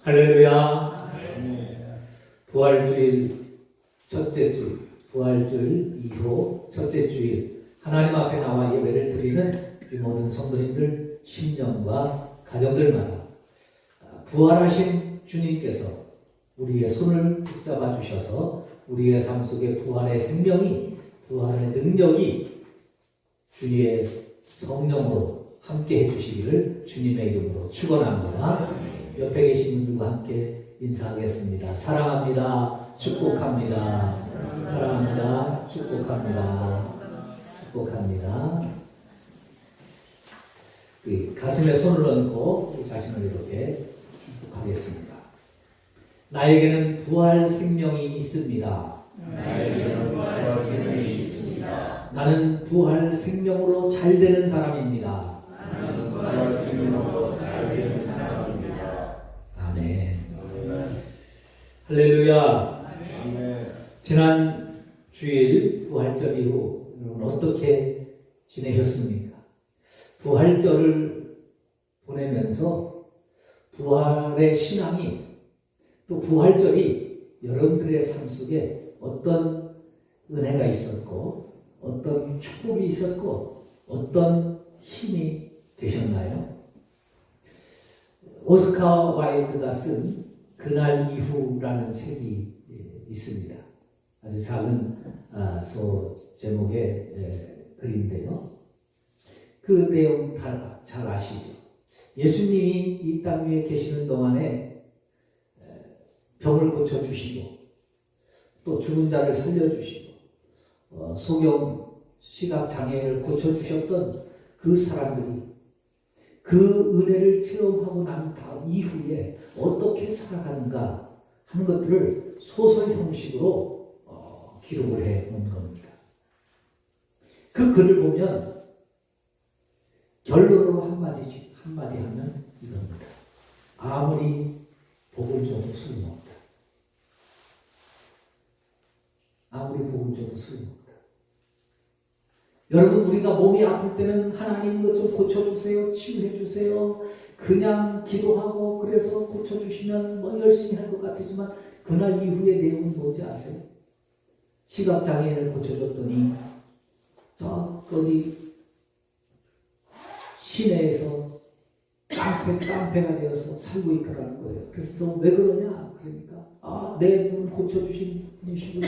할렐루야. 부활주일 첫째 주, 부활주일 2호 첫째 주일 하나님 앞에 나와 예배를 드리는 이 모든 성도님들 심령과 가정들마다 부활하신 주님께서 우리의 손을 붙잡아 주셔서 우리의 삶 속에 부활의 생명이, 부활의 능력이 주의 성령으로 함께 해주시기를 주님의 이름으로 축원합니다. 옆에 계신 분들과 함께 인사하겠습니다. 사랑합니다. 축복합니다. 사랑합니다. 축복합니다. 축복합니다. 가슴에 손을 얹고 우리 자신을 이렇게 축복하겠습니다. 나에게는 부활 생명이 있습니다. 나에게는 부활 생명이 있습니다. 나는 부활 생명으로 잘 되는 사람입니다. 나는 부활 생명으로 잘 되는 사람입니다. 아멘. 할렐루야. 아멘. 지난 주일 부활절 이후 여러분 어떻게 지내셨습니까? 부활절을 보내면서 부활의 신앙이, 또 부활절이 여러분들의 삶 속에 어떤 은혜가 있었고 어떤 축복이 있었고 어떤 힘이 되셨나요? 오스카 와일드가 쓴 그날 이후라는 책이 있습니다. 아주 작은 소 제목의 글인데요. 그 내용 잘 아시죠? 예수님이 이 땅 위에 계시는 동안에 병을 고쳐주시고 또 죽은 자를 살려주시고 소경 시각장애를 고쳐주셨던 그 사람들이 그 은혜를 체험하고 난 다음 이후에 어떻게 살아가는가 하는 것들을 소설 형식으로 기록을 해 놓은 겁니다. 그 글을 보면 결론으로 한마디 하면 이겁니다. 아무리 복을 줘도 소용없다. 아무리 복을 줘도 소용없다. 여러분, 우리가 몸이 아플 때는 하나님 이것 좀 고쳐주세요, 치유해주세요, 그냥 기도하고 그래서 고쳐주시면 뭐 열심히 할 것 같지만 그날 이후의 내용은 뭐지 아세요? 시각장애인을 고쳐줬더니 저기 시내에서 깡패가 되어서 살고 있더라는 거예요. 그래서 너 왜 그러냐? 그러니까 내 눈 고쳐주신 분이시군요.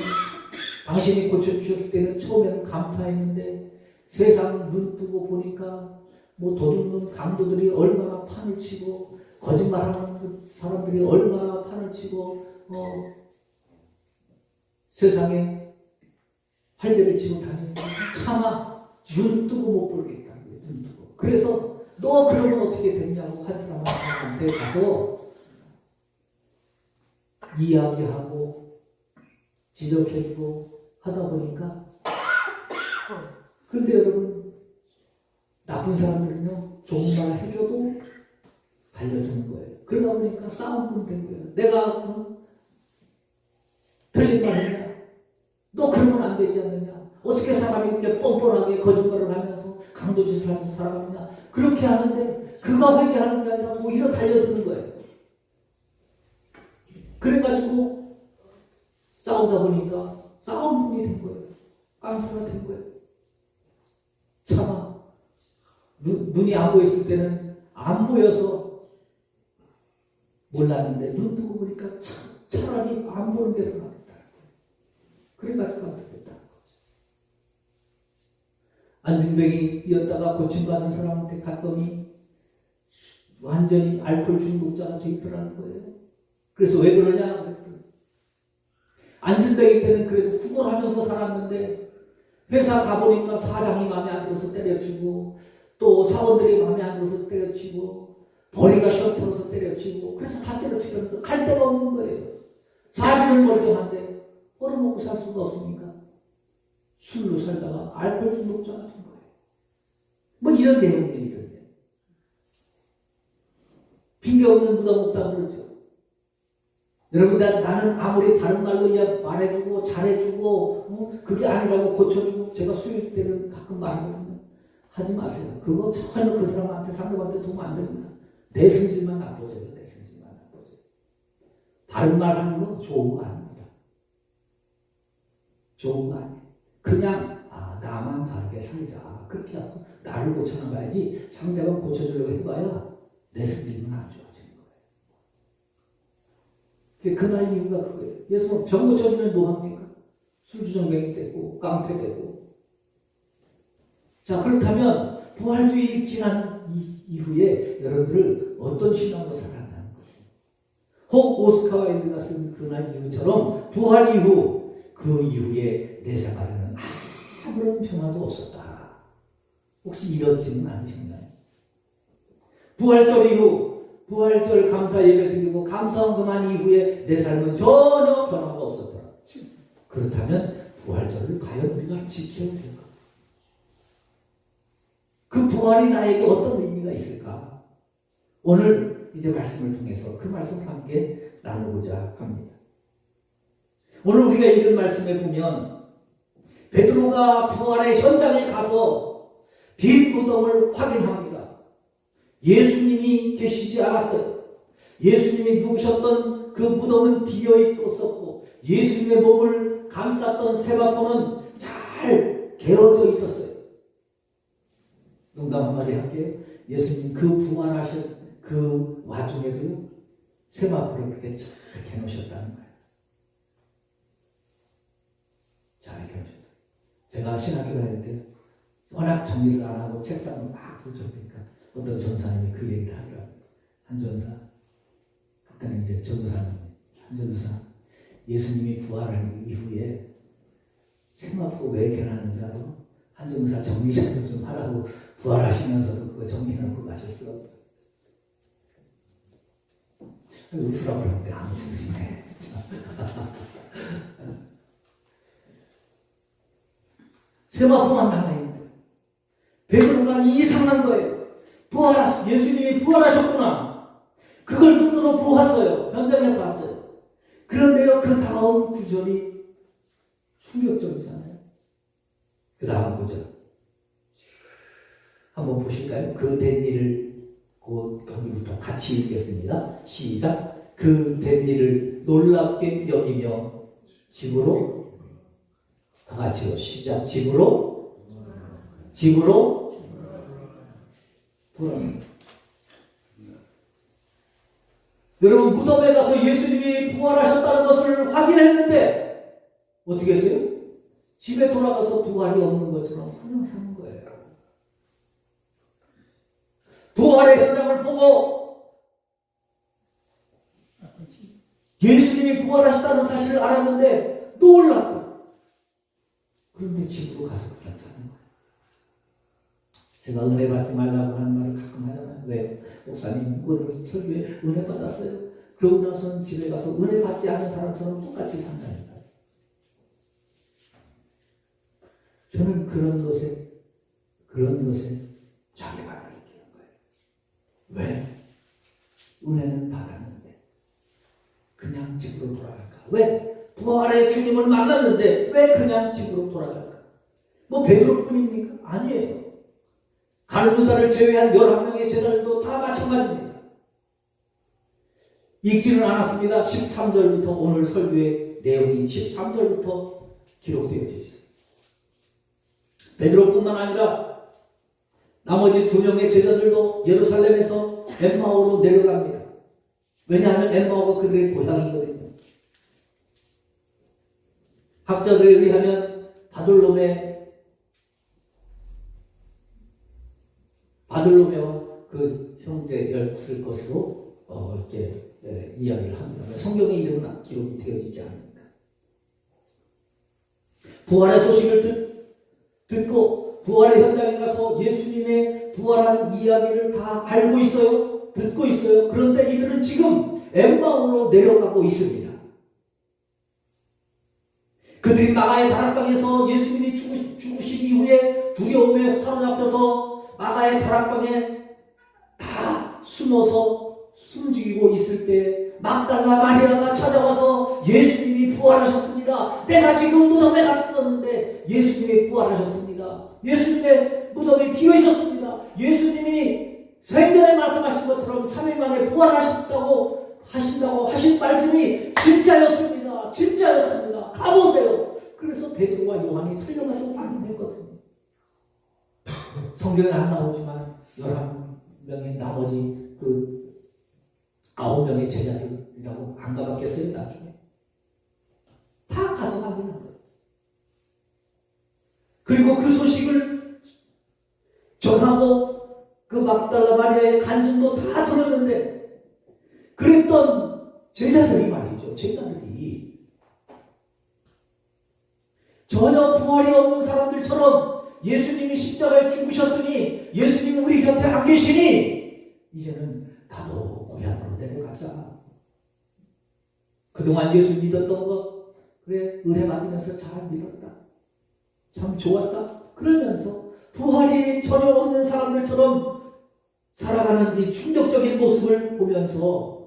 당신이 고쳐주셨을 때는 처음에는 감사했는데 세상 눈 뜨고 보니까 뭐 도둑놈 강도들이 얼마나 판을 치고 거짓말하는 사람들이 얼마나 판을 치고 세상에 활개를 치고 다니는데 차마 눈 뜨고 못 보겠다는 거예요. 눈 뜨고. 그래서 너 그러면 어떻게 됐냐고 한 사람한테 가서 이야기하고 지적해주고 하다 보니까, 근데 여러분, 나쁜 사람들은요 좋은 말 해줘도 달려드는 거예요. 그러다 보니까 싸움은 된 거예요. 내가 틀린 말 했냐? 너 그러면 안 되지 않느냐? 어떻게 사람이 이렇게 뻔뻔하게 거짓말을 하면서 강도짓을 하면서 살아가느냐? 그렇게 하는데 그가 회개하는 게 아니라 오히려 달려드는 거예요. 그래가지고 싸우다 보니까 싸움꾼이 된 거예요. 깡패가 된 거예요. 차마 눈이 안 보였을 때는 안 보여서 몰랐는데 눈 뜨고 보니까 차라리 안 보는 게 더 낫겠다. 그래가지고 안 됐다는 거죠. 안진뱅이였다가 고침받은 사람한테 갔더니 완전히 알코올 중독자가 돼 있더라는 거예요. 그래서 왜 그러냐 그랬더니 안진뱅이 때는 그래도 구걸하면서 살았는데 회사 가보니까 사장이 마음에 안 들어서 때려치고 또 사원들이 마음에 안 들어서 때려치고 벌이가 시원찮아서 때려치고 그래서 다 때려치면서 갈 데가 없는 거예요. 사실은 멀쩡한데 벌어먹고 살 수가 없으니까 술로 살다가 알코올 중독자가 된 거예요. 뭐 이런 내용들이 이런데 핑계 없는 무덤 없다 그러죠. 여러분, 나는 아무리 다른 말로 말해주고 잘해주고 그게 아니라고 고쳐주고 제가 수요일 때는 가끔 말하거든요. 하지 마세요. 그거 전혀 그 사람한테 상대방한테 도움 안 됩니다. 내 성질만 나빠져요. 내 성질만 나빠져요. 바른 말 하는 건 좋은 거 아닙니다. 좋은 거 아니에요. 그냥 나만 바르게 살자. 그렇게 하고 나를 고쳐나가야지 상대방 고쳐주려고 해봐야 내 성질은 안 좋아지는 거예요. 그날 이유가 그거예요. 예수 병 고쳐주면 뭐합니까? 술주정뱅이 되고 깡패 되고. 자, 그렇다면 부활주의 지난 이후에 여러분들 어떤 신앙으로 살아가는 거예요? 혹 오스카 와일드가 쓴 그날 이후처럼 부활 이후 그 이후에 내 생활에는 아무런 변화도 없었다. 혹시 이렇지는 않으셨나요? 부활절 이후 부활절 감사 예배 드리고 감사원 그만 이후에 내 삶은 전혀 변화가 없었더라. 그렇다면 부활절을 과연 우리가 지켜야 될까? 그 부활이 나에게 어떤 의미가 있을까? 오늘 이제 말씀을 통해서 그 말씀을 함께 나누고자 합니다. 오늘 우리가 읽은 말씀에 보면 베드로가 부활의 현장에 가서 빈 무덤을 확인합니다. 예수님이 계시지 않았어요. 예수님이 누우셨던 그 무덤은 비어있었고 예수님의 몸을 감쌌던 세마포는 잘 개어져 있었어요. 농담 한마디 할게요. 예수님 그 부활하신 그 와중에도 세마포를 그렇게 잘 개놓으셨다는 거예요. 잘 개놓으셨다. 제가 신학교 다닐 때 워낙 정리를 안 하고 책상을 막 펼쳐보니까 어떤 전사님이 그 얘기를 하더라고요. 한 전사, 그때는 이제 전도사님, 한 전도사, 예수님이 부활한 이후에 세마포 왜 개놨는지 알아? 한 전도사 정리 좀 하라고 부활하시면서도 그거 정리해놓고 가셨어. 웃으라고 그러는데 안 웃으시네. 세마포만 남아있는 거예요. 베드로가 이상한 거예요. 예수님이 부활하셨구나. 그걸 눈으로 보았어요. 현장에 봤어요. 그런데요, 그 다음 구절이 충격적이잖아요. 그 다음 구절. 한번 보실까요? 그 된 일을 거기부터 같이 읽겠습니다. 시작. 그 된 일을 놀랍게 여기며 집으로 다 같이요. 시작. 집으로 돌아갑니다. 여러분 무덤에 가서 예수님이 부활하셨다는 것을 확인했는데 어떻게 했어요? 집에 돌아가서 부활이 없는 것처럼 그냥 사는 거예요. 부활의 현장을 보고 예수님이 부활하셨다는 사실을 알았는데 놀랐고 그런데 집으로 가서 그냥 사는 거예요. 제가 은혜 받지 말라고 하는 말을 가끔 하잖아요. 왜? 목사님 오늘 설교에 은혜 받았어요. 그러고 나서는 집에 가서 은혜 받지 않은 사람처럼 똑같이 산다니까요. 저는 그런 것에 자괴감을 느끼는 거예요. 왜? 은혜는 받았는데 그냥 집으로 돌아갈까? 왜? 부활의 주님을 만났는데 왜 그냥 집으로 돌아갈까? 뭐 베드로뿐입니까? 아니에요. 가룟 유다를 제외한 11명의 제자들도 다 마찬가지입니다. 읽지는 않았습니다. 13절부터 오늘 설교의 내용이 13절부터 기록되어 있어요. 베드로뿐만 아니라 나머지 2명의 제자들도 예루살렘에서 엠마오로 내려갑니다. 왜냐하면 엠마오가 그들의 고향이거든요. 학자들에 의하면 바들로메와 그 형제였을 것으로 이렇게 이야기를 합니다. 성경의 이름은 기록이 되어지지 않습니다. 부활의 소식을 듣고 부활의 현장에 가서 예수님의 부활한 이야기를 다 알고 있어요. 듣고 있어요. 그런데 이들은 지금 엠마오로 내려가고 있습니다. 그들이 마가의 다락방에서 예수님이 죽으신 이후에 두려움에 사로잡혀서 마가의 다락방에 다 숨어서 숨죽이고 있을 때 막달라 마리아가 찾아와서 예수님이 부활하셨습니다. 내가 지금 무덤에 갔었는데 예수님이 부활하셨습니다. 예수님의 무덤이 비어 있었습니다. 예수님이 생전에 말씀하신 것처럼 3일 만에 부활하신다고 하신 하신 말씀이 진짜였습니다. 진짜였습니다. 가보세요. 그래서 베드로와 요한이 달려가서 확인했거든요. 성경에 안 나오지만 11명의 나머지 그 9명의 제자들이라고 안 가봤겠어요? 나중에 다 가서 확인한 거예요. 그리고 그 소식을 전하고 그 막달라 마리아의 간증도 다 들었는데, 그랬던 제자들이 말이죠. 제자들이 전혀 부활이 없는 사람들처럼 예수님이 십자가에 죽으셨으니, 예수님이 우리 곁에 안 계시니 이제는 나도 고향으로 내려가자. 그동안 예수 믿었던 거 그래 은혜 받으면서 잘 믿었다. 참 좋았다. 그러면서 부활이 전혀 없는 사람들처럼 살아가는 이 충격적인 모습을 보면서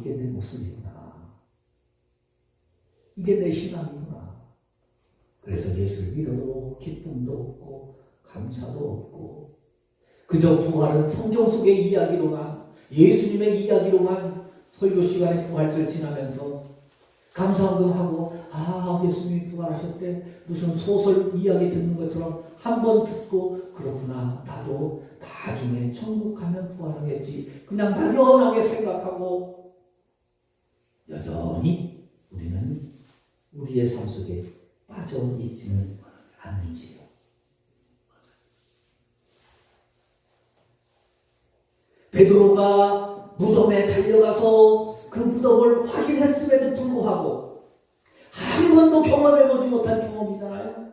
이게 내 모습이구나. 이게 내 신앙이구나. 그래서 예수를 믿어도 기쁨도 없고 감사도 없고 그저 부활은 성경 속의 이야기로만, 예수님의 이야기로만 설교 시간에 부활절 지나면서 감사도 하고 예수님이 부활하셨대 무슨 소설 이야기 듣는 것처럼 한 번 듣고 그렇구나 나도 나중에 천국 가면 부활하겠지 그냥 막연하게 생각하고 여전히 우리는 우리의 삶 속에 빠져 있지는 않는지요. 베드로가 무덤에 달려가서 그 무덤을 확인했음에도 불구하고 한 번도 경험해보지 못한 경험이잖아요.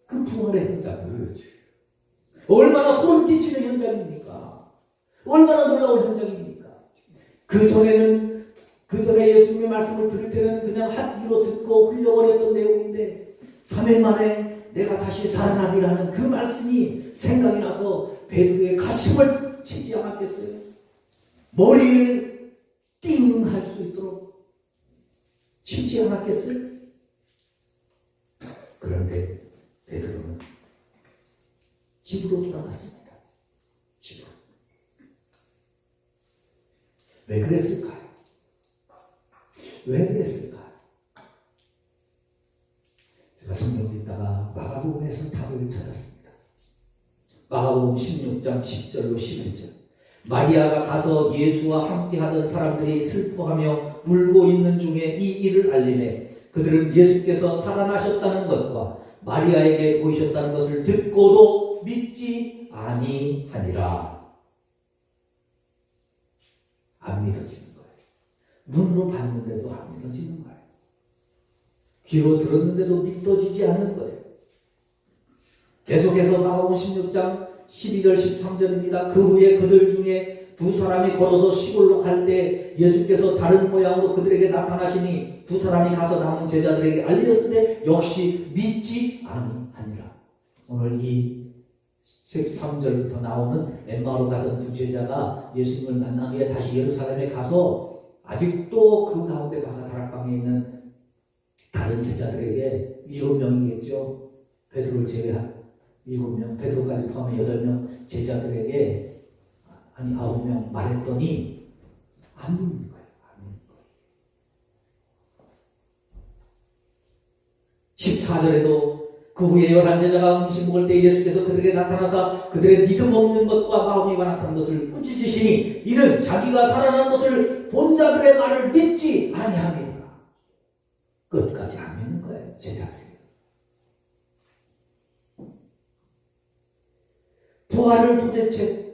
그 부활의 현장을 얼마나 소름 끼치는 현장입니까? 얼마나 놀라운 현장입니까? 그 전에 예수님의 말씀을 들을 때는 그냥 핫귀로 듣고 흘려버렸던 내용인데 3일 만에 내가 다시 살아나리라는 그 말씀이 생각이 나서 베드로의 가슴을 치지 않았겠어요? 머리를 띵 할 수 있도록 치지 않았겠어요? 그런데 베드로는 집으로 돌아갔습니다. 집으로. 왜 그랬을까요? 왜 그랬을까요? 제가 성경 읽다가 마가복음에서 답을 찾았습니다. 마가복음 16장 10절로 11절. 마리아가 가서 예수와 함께하던 사람들이 슬퍼하며 울고 있는 중에 이 일을 알리매 그들은 예수께서 살아나셨다는 것과 마리아에게 보이셨다는 것을 듣고도 믿지 아니하니라. 안 믿어지는 거예요. 눈으로 봤는데도 안 믿어지는 거예요. 귀로 들었는데도 믿어지지 않는 거예요. 계속해서 마가복음 16장 12절 13절입니다. 그 후에 그들 중에 두 사람이 걸어서 시골로 갈 때 예수께서 다른 모양으로 그들에게 나타나시니 두 사람이 가서 남은 제자들에게 알렸으되 역시 믿지 아니하니라. 오늘 이 13절부터 나오는 엠마오로 가던 두 제자가 예수님을 만난 후에 다시 예루살렘에 가서 아직도 그 가운데 다락방에 있는 다른 제자들에게 7명이겠죠. 베드로를 제외한 7명, 베드로까지 포함해 8명 제자들에게 9명 말했더니 안 믿는 거예요. 안 믿는 거예요. 14절에도 그 후에 11제자가 음식 먹을 때 예수께서 그들에게 나타나사 그들의 믿음 없는 것과 마음이 완악한 것을 꾸짖으시니 이는 자기가 살아난 것을 본 자들의 말을 믿지 아니함이라. 끝까지 안 믿는 거예요. 제자들이. 부활을 도대체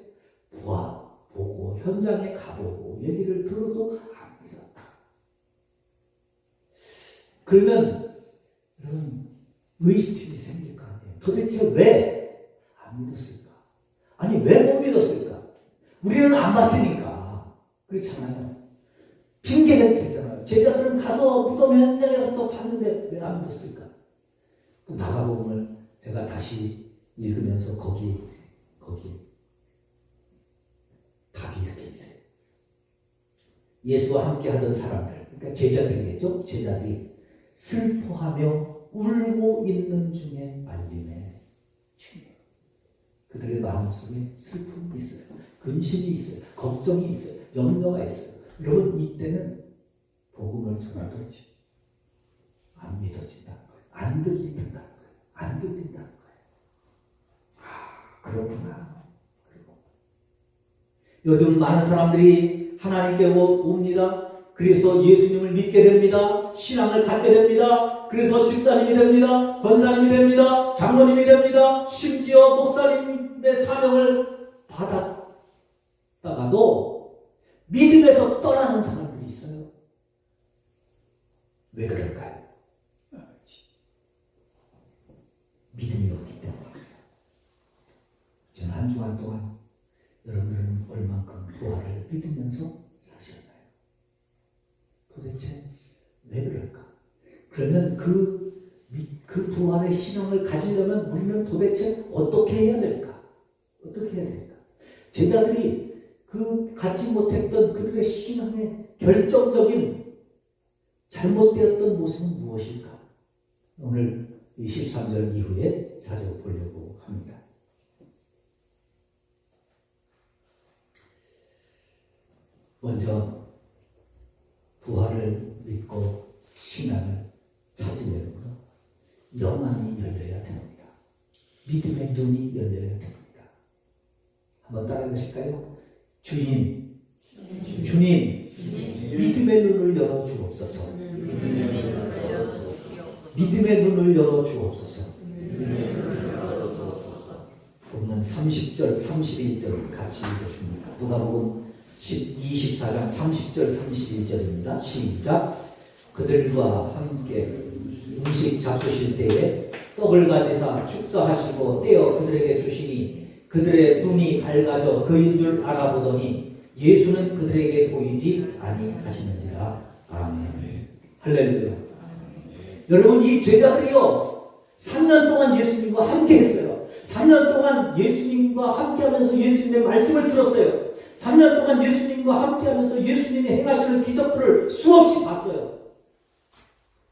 보고 현장에 가보고 얘기를 들어도 안 믿었다. 그러면 여러분 의심이 생길 거 아니에요. 도대체 왜 안 믿었을까? 아니 왜 못 믿었을까? 우리는 안 봤으니까 그렇잖아요. 핑계는 되잖아요. 제자들은 가서 무덤 현장에서 또 봤는데 왜 안 믿었을까? 마가복음을 제가 다시 읽으면서 거기 답이 이렇게 있어요. 예수와 함께 하던 사람들, 그러니까 제자들이겠죠? 제자들이 슬퍼하며 울고 있는 중에 알림에 그들의 마음속에 슬픔이 있어요. 근심이 있어요. 걱정이 있어요. 염려가 있어요. 여러분 이때는 복음을 전해도 안 믿어진다는 거예요. 안 들린다는 거예요. 안 들린다는 거예요. 아, 그렇구나. 요즘 많은 사람들이 하나님께 옵니다. 그래서 예수님을 믿게 됩니다. 신앙을 갖게 됩니다. 그래서 집사님이 됩니다. 권사님이 됩니다. 장로님이 됩니다. 심지어 목사님의 사명을 받았다가도 믿음에서 떠나는 사람들이 있어요. 왜 그럴까요? 믿음이 없기 때문입니다. 저는 한 주간 동안 여러분들은 얼만큼 부활을 믿으면서 사셨나요? 도대체 왜 그럴까? 그러면 그 부활의 신앙을 가지려면 우리는 도대체 어떻게 해야 될까? 어떻게 해야 될까? 제자들이 갖지 못했던 그들의 신앙의 결정적인 잘못되었던 모습은 무엇일까? 오늘 23절 이후에 찾아보려고 합니다. 먼저 부활을 믿고 신앙을 찾으려면 영안이 열려야 됩니다. 믿음의 눈이 열려야 됩니다. 한번 따라해 보실까요? 주님, 믿음의 눈을 열어 주옵소서. 믿음의 눈을 열어 주옵소서. 본문 30절, 31절 같이 읽겠습니다. 누가복음 24장 30절, 31절입니다. 시작. 그들과 함께 음식 잡수실 때에 떡을 가지사 축사하시고 떼어 그들에게 주시니 그들의 눈이 밝아져 그인 줄 알아보더니 예수는 그들에게 보이지 아니하시는지라. 아멘. 할렐루야. 여러분 이 제자들이요 3년 동안 예수님과 함께 했어요. 3년 동안 예수님과 함께 하면서 예수님의 말씀을 들었어요. 3년 동안 예수님과 함께 하면서 예수님이 행하시는 기적들을 수없이 봤어요.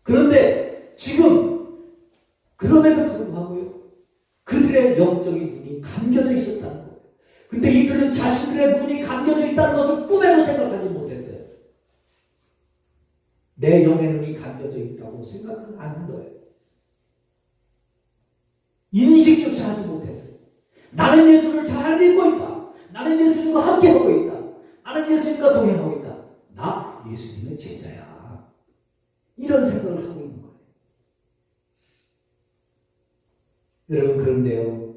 그런데 지금 그럼에도 불구하고요 그들의 영적인 눈이 감겨져 있었다는 거예요. 근데 이들은 자신들의 눈이 감겨져 있다는 것을 꿈에도 생각하지 못했어요. 내 영의 눈이 감겨져 있다고 생각은 안 한 거예요. 인식조차 하지 못했어요. 나는 예수를 잘 믿고 있다. 나는 예수님과 함께하고 있다. 나는 예수님과 동행하고 있다. 나 예수님의 제자야. 이런 생각을 하고 있는 거예요. 여러분 그런데요.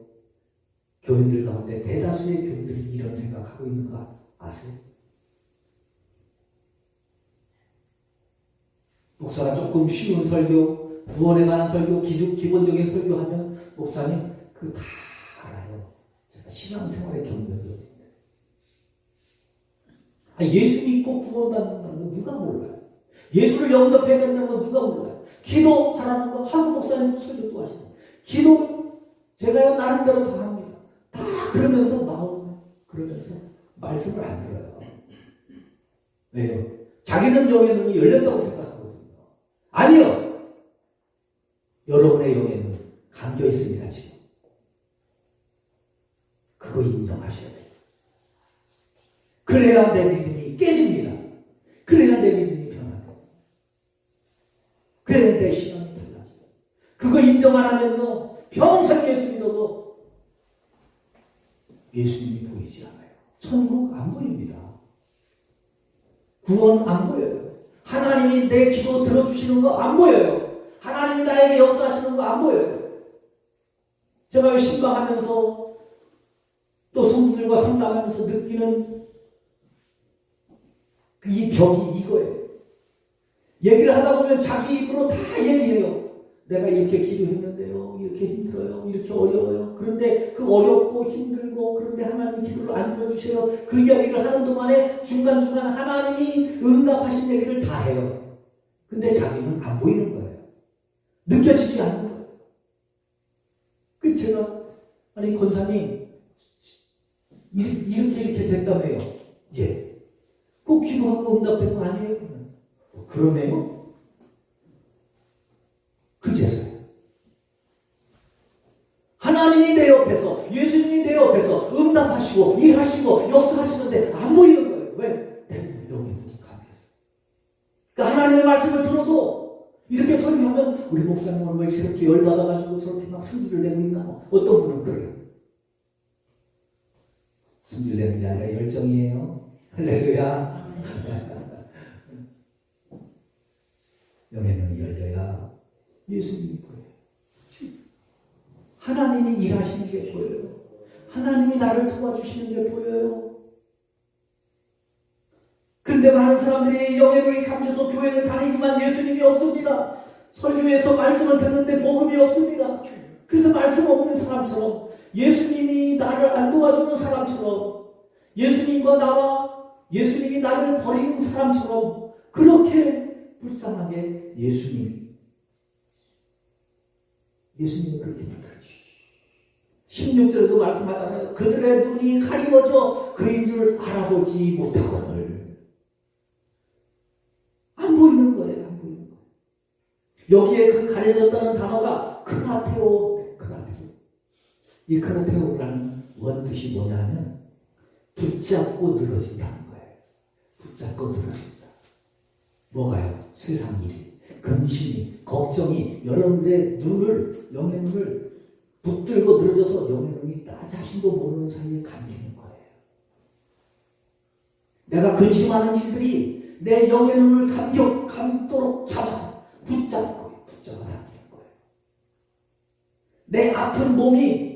교인들 가운데 대다수의 교인들이 이런 생각하고 있는 거 아세요? 목사가 조금 쉬운 설교, 구원에 관한 설교, 기본적인 설교하면 목사님 그거 다 알아요. 제가 신앙생활에 경력이 예수 믿고 구원받는다는 거 누가 몰라요? 예수를 영접해야 된다는 거 누가 몰라요? 기도하라는 거 하고 목사님 설교도 하시고 기도 제가요 나름대로 다 합니다. 다 그러면서 그러면서 말씀을 안 들어요. 왜요? 자기는 영의 눈이 열렸다고 생각하거든요. 아니요. 여러분의 영의 눈 감겨 있습니다 지금. 그거 인정하셔야 돼요. 그래야 내 믿음이 깨집니다. 그래야 내 믿음이 변화돼요. 그래야 내 신앙이 달라져요. 그거 인정 안 하면요 평생 예수 믿어도 예수님이 보이지 않아요. 천국 안 보입니다. 구원 안 보여요. 하나님이 내 기도 들어주시는 거 안 보여요. 하나님이 나에게 역사하시는 거 안 보여요. 제가 신방하면서 또 성도들과 상담하면서 느끼는 이 벽이 이거예요. 얘기를 하다 보면 자기 입으로 다 얘기해요. 내가 이렇게 기도했는데요. 이렇게 힘들어요. 이렇게 어려워요. 그런데 그 어렵고 힘들고 그런데 하나님 기도를 안 들어주세요. 그 이야기를 하는 동안에 중간중간 하나님이 응답하신 얘기를 다 해요. 근데 자기는 안 보이는 거예요. 느껴지지 않는 거예요. 그 제가 아니 권사님 이렇게 됐다며요. 예. 꼭 기도하고 응답된 거 아니에요? 그러네요. 그제서요. 하나님이 내 옆에서 예수님이 내 옆에서 응답하시고 일하시고 역사하시는데 안 보이는 거예요. 왜? 내 영의 눈이 감겨서. 그러니까 하나님의 말씀을 들어도 이렇게 설교하면 우리 목사님은 왜 저렇게 열받아가지고 저렇게 막 승질을 내고 있나? 어떤 분은 그래요. 승질 내는 게 아니라 열정이에요. 할렐루야. 영의 눈이 열려야 예수님이 보여요. 하나님이 일하시는 게 보여요. 하나님이 나를 도와주시는 게 보여요. 그런데 많은 사람들이 영의 눈이 감겨서 교회를 다니지만 예수님이 없습니다. 설교에서 말씀을 듣는데 복음이 없습니다. 그래서 말씀 없는 사람처럼, 예수님이 나를 안 도와주는 사람처럼, 예수님과 나와 예수님이 나를 버리는 사람처럼 그렇게 불쌍하게 예수님이 그렇게 만들지. 16절도 말씀하잖아요. 그들의 눈이 가리워져 그인 줄 알아보지 못하거늘. 안 보이는 거예요. 안 보이는 거예요. 여기에 그 가려졌다는 단어가 크라테오. 이 크라테오라는 원뜻이 뭐냐면 붙잡고 늘어진다는 거예요. 붙잡고 늘어진다. 뭐가요? 세상 일이, 근심이, 걱정이 여러분들의 눈을, 영의 눈을 붙들고 늘어져서 영의 눈이 나 자신도 모르는 사이에 감기는 거예요. 내가 근심하는 일들이 내 영의 눈을 감도록 붙잡아당기는 거예요. 내 아픈 몸이,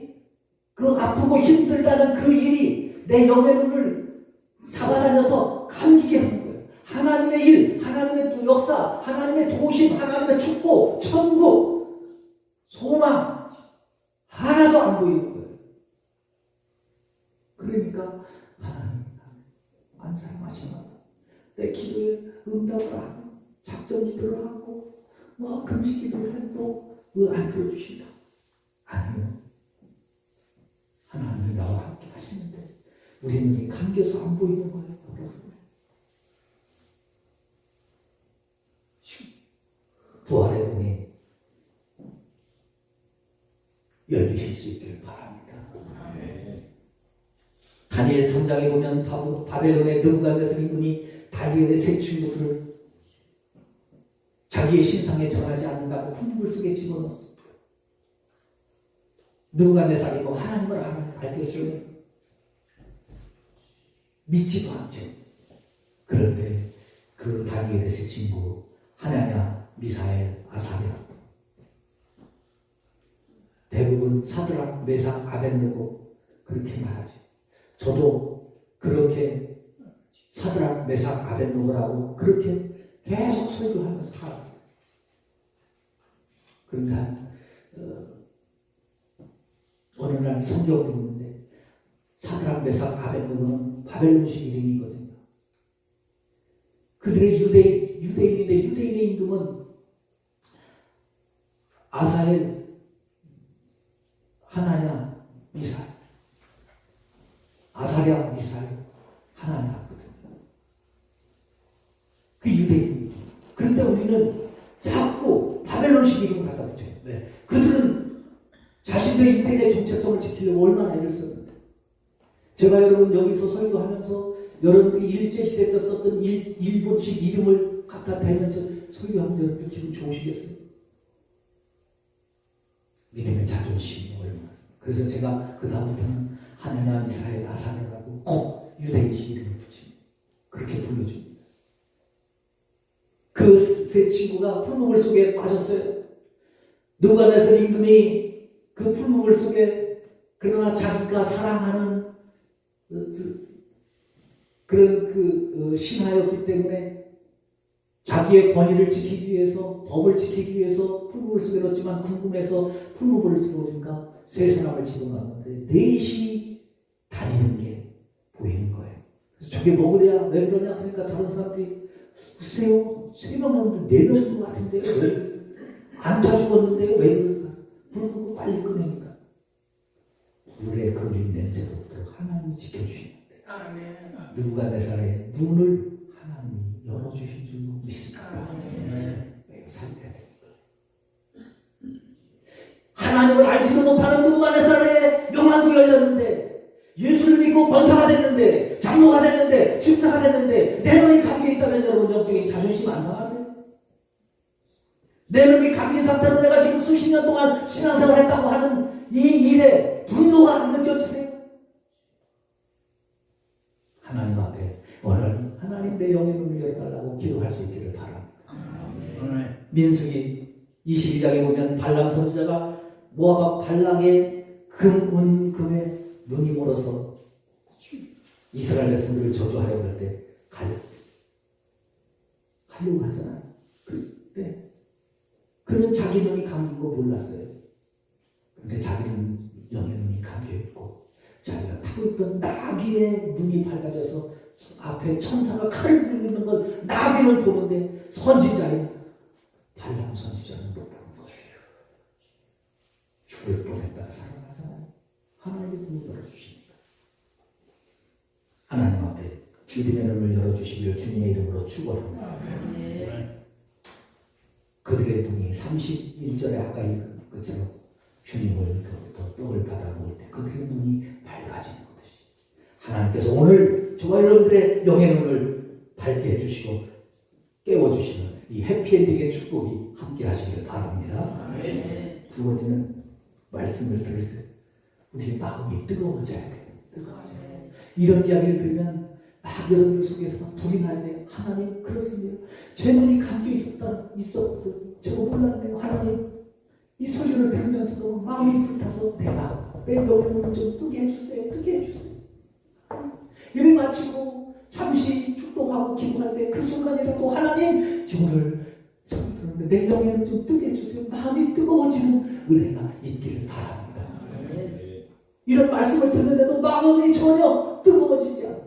그 아프고 힘들다는 그 일이 내 영의 눈을 잡아다녀서 감기게 하는 거예요. 하나님의 일, 하나님의 역사, 하나님의 도우심, 하나님의 축복, 천국, 소망 하나도 안 보이는 거예요. 그러니까 하나님 안 사랑하시나? 내 기도에 응답을 하고 작전 기도를 하고 금식 기도를 해도 왜 안 들어주신다? 아니요. 하나님이 나와 함께 하시는데 우리 눈이 감겨서 안 보이는 거예요. 부활의 눈이 열리실 수 있기를 바랍니다. 다니엘 3장에 보면 바벨론의 느부갓네살 군이 다니엘의 세 친구들을 자기의 신상에 절하지 않는다고 풍물 속에 집어넣었습니다. 느부갓네살이 뭐 하나님을 알겠어요? 믿지도 않죠. 그런데 그 다니엘의 세 친구 하나냐, 미사엘, 아사랴, 대부분 사드락, 메삭, 아벤느고 그렇게 말하죠. 저도 그렇게 사드락, 메삭, 아벤느고라고 그렇게 계속 설교하면서 살았어요. 그러니까 어느 날 성경을 읽는데 사드락, 메삭, 아벤느고는 바벨론식 이름이거든요. 그들의 유대인인데 유대인의 이름은 아사엘, 하나냐, 미사엘, 아사랴, 미사엘, 하나냐거든요. 그 유대인. 그런데 우리는 자꾸 바벨론식 이름을 갖다 붙여요. 네. 그들은 자신들의 유대인의 정체성을 지키려고 얼마나 애를 썼는데. 제가 여러분 여기서 설교하면서 여러분들이 일제시대 때 썼던 일본식 이름을 갖다 대면서 설교하면 여러분들 기분 좋으시겠어요? 믿음의 자존심이 얼마나. 그래서 제가 그 다음부터는 하나냐, 미사엘, 아사랴라고 꼭 유대인식 이름을 붙입니다. 그렇게 불러줍니다. 그 세 친구가 풀무불 속에 빠졌어요. 느부갓네살 임금이 그 풀무불 속에, 그러나 자기가 사랑하는 그런 신하였기 때문에 자기의 권위를 지키기 위해서, 법을 지키기 위해서 풀무불 속에 넣었지만 궁금해서 풀무불을 들어오니까 세 사람을 집어넣었는데 넷이 다니는 게 보이는 거예요. 그래서 저게 먹으랴, 왜 그러냐 그러니까 다른 사람들이 글쎄요, 3명 넣었는데 4명인 것 같은데요, 왜 안 타 죽었는데요, 왜 그럴까? 불 끄고 빨리 끄내니까 물에 그린 냄새도 없도록 하나님이 지켜주시는데 느부갓네살의 눈을 하나님이 열어주신 줄로 믿습니다. 살펴야 됩니다. 하나님을 알지도 못하는 느부갓네살의 영안도 열렸는데 예수 예수를 믿고 권사가 됐는데, 장로가 됐는데, 집사가 됐는데 내 눈이 감기에 있다면 여러분 영적인 자존심 안 상하세요? 내 눈이 감긴 상태로 내가 지금 수십 년 동안 신앙생활을 했다고 하는 이 일에 분노가 안 느껴지세요? 하나님 앞에 오늘 하나님 내 영의 눈을 열어달라고 기도할 수 있기를 바랍니다. 민수기 22장에 보면 발람 선지자가 모압 발락의 금에 눈이 멀어서 이스라엘 백성들을 저주하려고 할 때 가려고 하잖아요. 그때 그는 자기 눈이 감긴 거 몰랐어요. 근데 자기는 영의 눈이 감겨 있고 자기가 타고 있던 나귀의 눈이 밝아져서 앞에 천사가 칼을 들고 있는 걸 나귀를 보는데 선지자인 발람 선지자는 못 보는 거예요. 죽을 뻔했다가 살아나잖아요. 하나님의 눈을 열어주십니다. 하나님 앞에 믿음의 눈을 열어주시길 주님의 이름으로 축원합니다. 그들의 눈이 31절에 아까 읽은 것처럼 주님으로부터 떡을 받아 먹을 때 그들의 눈이 밝아지는 것이 하나님께서 오늘 저와 여러분들의 영의 눈을 밝게 해주시고 깨워주시는 이 해피엔딩의 축복이 함께 하시기를 바랍니다. 두 번째는 말씀을 들을 때 우리 마음이 뜨거워져야 돼요. 뜨거워져야 돼요. 이런 이야기를 들으면 막 여러분들 속에서 막 불이 날 때 하나님 그렇습니다. 제 눈이 감겨 있었거든요. 제가 몰랐네요. 하나님 이 소리를 들으면서도 마음이 불타서 내 영의 눈을 좀 뜨게 해주세요. 뜨게 해주세요. 일을 마치고 잠시 축복하고 기도할 때 그 순간이라도 하나님 오늘 소리 들었는데 내 영의 눈 좀 뜨게 해주세요. 마음이 뜨거워지는 은혜가 있기를 바랍니다. 이런 말씀을 듣는데도 마음이 전혀 뜨거워지지 않아요.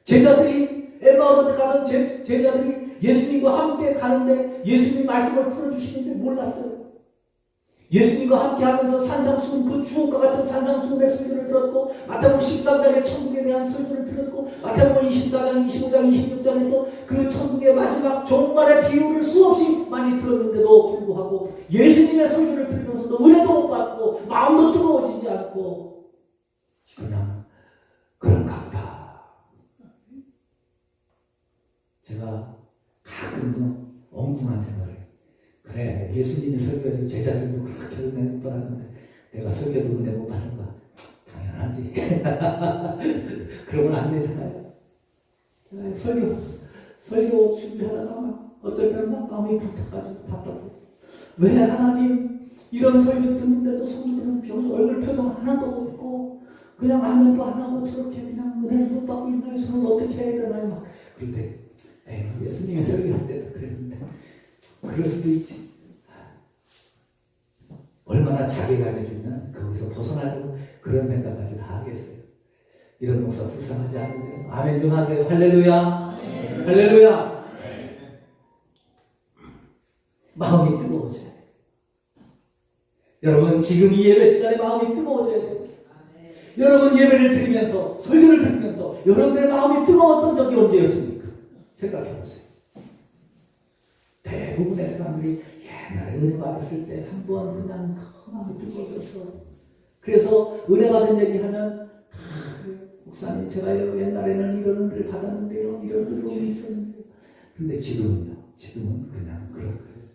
제자들이 엠마오로 가던 제자들이 예수님과 함께 가는데 예수님 말씀을 풀어주시는데 몰랐어요. 예수님과 함께 하면서 산상수훈 그 주옥과 같은 산상수훈의 설교를 들었고 마태복음 13장의 천국에 대한 설교를 들었고 마태복음 24장, 25장, 26장에서 그 천국의 마지막 종말의 비유를 수없이 많이 들었는데도 불구하고 예수님의 설교를 들으면서도 은혜도 못 받고 마음도 뜨거워지지 않고 그냥 그런가 보다. 제가 가끔 엉뚱한 생각을 해요. 그래 예수님이 설교해도 제자들도 그렇게 은혜 못 받았는데 내가 설교도 은혜 못 받은가? 당연하지. 그러면 안 되잖아요. 설교 준비하다가 막 어떨 때는 막 마음이 불타가지고 답답해요. 왜 하나님 이런 설교 듣는데도 성도들은 얼굴 표정 하나도 없고 그냥 아멘도 안 하고 저렇게 그냥 은혜 못 받고 있나요? 저는 어떻게 해야 되나요? 막 그런데 예수님이 설교할 때도 그랬는데 그럴 수도 있지. 얼마나 자괴감이 주면 거기서 벗어나려고 그런 생각까지 다 하겠어요. 이런 목사 불쌍하지 않으세요? 아멘 좀 하세요. 할렐루야. 네. 할렐루야. 네. 마음이 뜨거워져야 돼요. 여러분 지금 이 예배 시간에 마음이 뜨거워져야 돼요. 여러분 예배를 드리면서 설교를 들으면서 여러분들의 마음이 뜨거웠던 적이 언제였습니까? 생각해보세요. 대부분의 사람들이 옛날에 은혜 받았을 때 한 번 그냥 마음이 뜨거워져서 그래서 은혜 받은 얘기하면 목사님 제가 옛날에는 이런 은혜를 받았는데요. 이런 뜨거움이 있었는데요. 근데 지금은요. 지금은 그냥 그렇고요.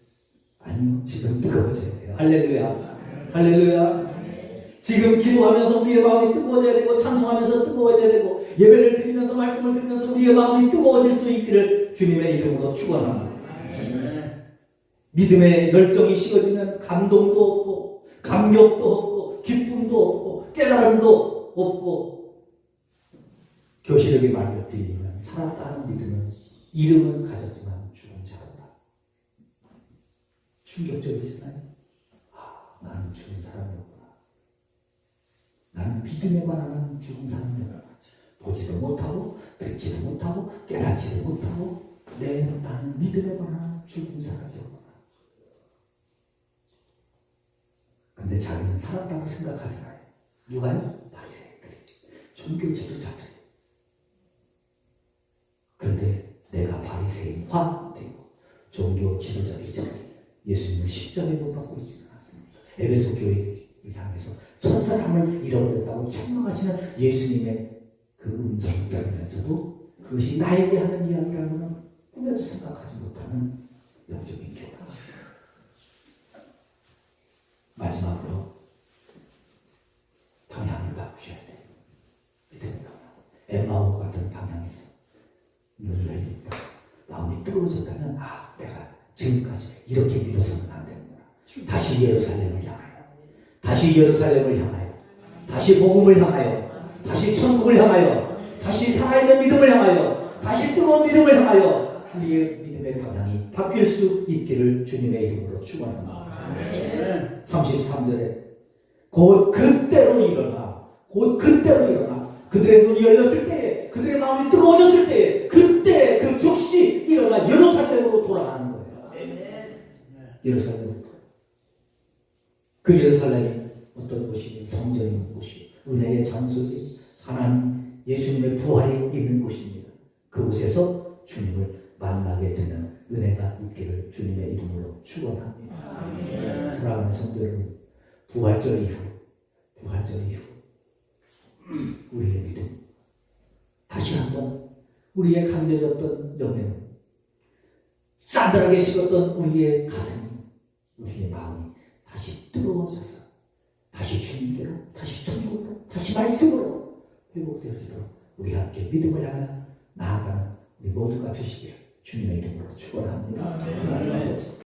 아니요. 지금 뜨거워져야 돼요. 할렐루야. 할렐루야. 지금 기도하면서 우리의 마음이 뜨거워져야 되고 찬송하면서 뜨거워져야 되고 예배를 드리면서 말씀을 들으면서 우리의 마음이 뜨거워질 수 있기를 주님의 이름으로 축원합니다. 믿음의 열정이 식어지면 감동도 없고 감격도 없고 기쁨도 없고 깨달음도 없고 교시력이 말로 들리면 살았다는 믿음은 이름은 가졌지만 죽은 자로다. 충격적이잖아요. 나는 죽은 사람이었구나. 나는 믿음에 관한 죽은 사람이었구나. 보지도 못하고 듣지도 못하고 깨닫지도 못하고 나는 믿음에 관한 죽은 사람이었구나. 근데 자기는 살았다고 생각하잖아요. 누가요? 바리새인들이, 종교 지도자들이. 그런데 내가 바리새인화 되고 종교 지도자이자 예수님을 십자가에 못 박고 있지는 않습니다. 에베소 교회를 향해서 첫사랑을 잃어버렸다고 책망하시는 예수님의 그 음성을 들으면서도 그것이 나에게 하는 이야기라고는 꿈에도 생각하지 못하는 영적인 교훈. 마지막으로 방향을 바꾸셔야 돼요. 믿음의 방향. 엠마오 같은 방향에서 눈을 열리니까 마음이 뜨거워졌다면 내가 지금까지 이렇게 믿어서는 안 되는구나. 다시 예루살렘을 향하여, 다시 예루살렘을 향하여, 다시 복음을 향하여, 다시 천국을 향하여, 다시 살아있는 믿음을 향하여, 다시 뜨거운 믿음을 향하여 우리의 믿음의 방향이 바뀔 수 있기를 주님의 이름으로 축원합니다. 33절에 곧 그때로 일어나, 곧 그때로 일어나. 그들의 눈이 열렸을 때에, 그들의 마음이 뜨거워졌을 때에, 그때 그 즉시 일어나 예루살렘으로 돌아가는 거예요. 예루살렘으로. 그 예루살렘이 어떤 곳이냐? 성전인 곳이, 은혜의 장소지, 하나님 예수님의 부활이 있는 곳입니다. 그곳에서 주님을 만나게 되는 은혜가 있기를 주님의 이름으로 축원합니다. 사랑하는 성도 여러분, 부활절 이후 우리의 믿음, 다시 한번 우리의 강해졌던 영혼, 싸늘하게 식었던 우리의 가슴이, 우리의 마음이 다시 뜨거워져서 다시 주님께로, 다시 천국으로, 다시 말씀으로 회복되어지도록 우리 함께 믿음을 향해 나아가는 우리 모두가 되시기를 주님의 이름으로 축원합니다.